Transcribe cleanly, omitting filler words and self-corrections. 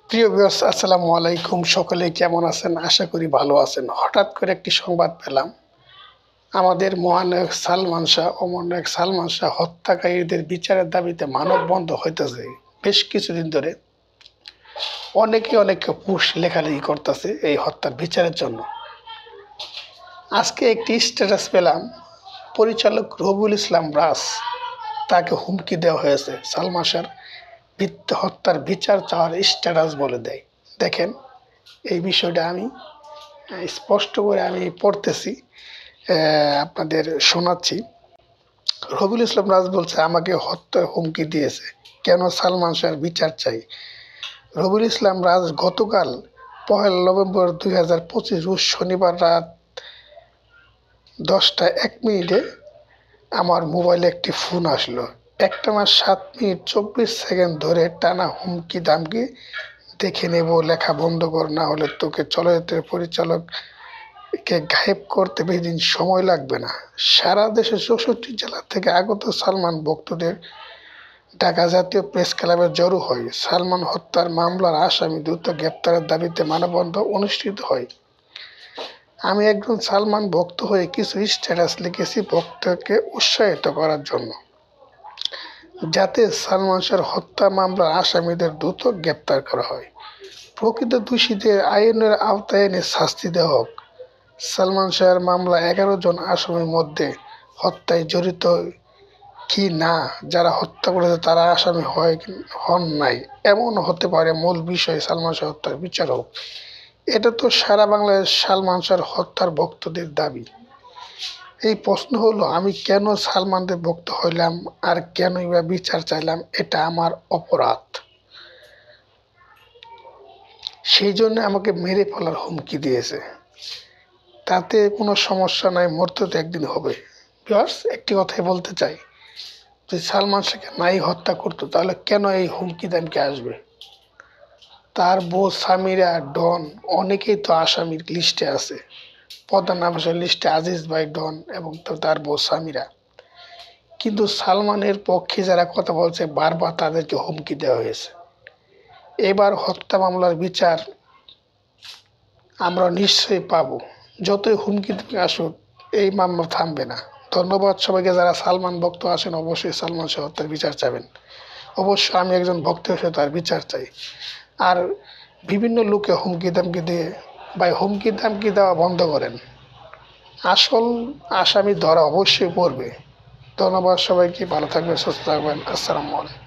প্রিয় ভিউয়ার্স, আসসালামু আলাইকুম। সকলে কেমন আছেন? আশা করি ভালো আছেন। হঠাৎ করে একটি সংবাদ পেলাম, আমাদের মহানায়ক সালমান শাহ, অমরনায়ক সালমান শাহ হত্যাকারীদের বিচারের দাবিতে মানববন্ধন হইতেছে। বেশ কিছুদিন ধরে অনেকে পোস্ট লেখালেখি করতেছে এই হত্যার বিচারের জন্য। আজকে একটি স্ট্যাটাস পেলাম, পরিচালক রবিউল ইসলাম রাজ, তাকে হুমকি দেওয়া হয়েছে। সালমান শাহর হত্যার বিচার চাওয়ার স্ট্যাটাস বলে দেয়। দেখেন, এই বিষয়টা আমি স্পষ্ট করে পড়তেছি, আপনাদের শোনাচ্ছি। রবিউল ইসলাম রাজ বলছে, আমাকে হত্যার হুমকি দিয়েছে, কেন সালমান শাহর বিচার চাই। রবিউল ইসলাম রাজ গতকাল 1 নভেম্বর 2025 রোজ শনিবার রাত 10টা 1 মিনিটে আমার মোবাইলে একটি ফোন আসলো। একটানা 7 মিনিট 24 সেকেন্ড ধরে টানা হুমকি দামকি, দেখে নেব, লেখা বন্ধ কর, না হলে তোকে চলচ্চিত্রের পরিচালককে গায়েব করতে বেশি দিন সময় লাগবে না। সারা দেশে 64 জেলা থেকে আগত সালমান ভক্তদের ঢাকা জাতীয় প্রেস ক্লাবে জড়ো হয়। সালমান হত্যার মামলার আসামি দ্রুত গ্রেপ্তারের দাবিতে মানববন্ধন অনুষ্ঠিত হয়। আমি একজন সালমান ভক্ত হয়ে কিছু স্ট্যাটাস লিখেছি ভক্তকে উৎসাহিত করার জন্য, যাতে সালমান শাহর হত্যা মামলার আসামিদের দ্রুত গ্রেপ্তার করা হয়, প্রকৃত দোষীদের আইনের আওতায় এনে শাস্তি দেওয়া হোক। সালমান শাহর মামলা 11 জন আসামির মধ্যে হত্যায় জড়িত কি না যারা হত্যা করেছে তারা আসামি হন নাই, এমন হতে পারে। মূল বিষয় সালমান শাহ হত্যার বিচার হোক। এটা তো সারা বাংলাদেশ সালমান শাহর হত্যার ভক্তদের দাবি। এই প্রশ্ন হলো, আমি কেন সালমানদের ভক্ত হইলাম আর কেনই বা বিচার চাইলাম? এটা আমার অপরাধ, সেই জন্য আমাকে মেরে ফেলার হুমকি দিয়েছে। তাতে কোনো সমস্যা নাই, মরতে তো একদিন হবে। ভিউয়ার্স, একটি কথাই বলতে চাই, যদি সালমান শাহকে নাই হত্যা করতো তাহলে কেন এই হুমকি দামকে আসবে? তার বউ সামিরা, ডন, অনেকেই তো আসামির লিস্টে আছে। প্রধান আসামির লিস্টে আজিজ ভাই, ডন এবং তার বউ সামিরা। কিন্তু সালমানের পক্ষে যারা কথা বলছে বারবার তাদেরকে হুমকি দেওয়া হয়েছে। এবার হত্যা মামলার বিচার আমরা নিশ্চয়ই পাবো। যতই হুমকি আসুক, এই মামলা থামবে না। ধন্যবাদ সবাইকে। যারা সালমান ভক্ত আছেন অবশ্যই সালমান শাহ হত্যার বিচার চাবেন। অবশ্যই আমি একজন ভক্ত হিসেবে তার বিচার চাই। আর বিভিন্ন লোকে হুমকি দামকি দিয়ে, ভাই হুমকি দামকি দেওয়া বন্ধ করেন। আসল আসামি ধরা অবশ্যই পড়বে। ধন্যবাদ সবাইকে। ভালো থাকবেন, সুস্থ থাকবেন। আসসালামু আলাইকুম।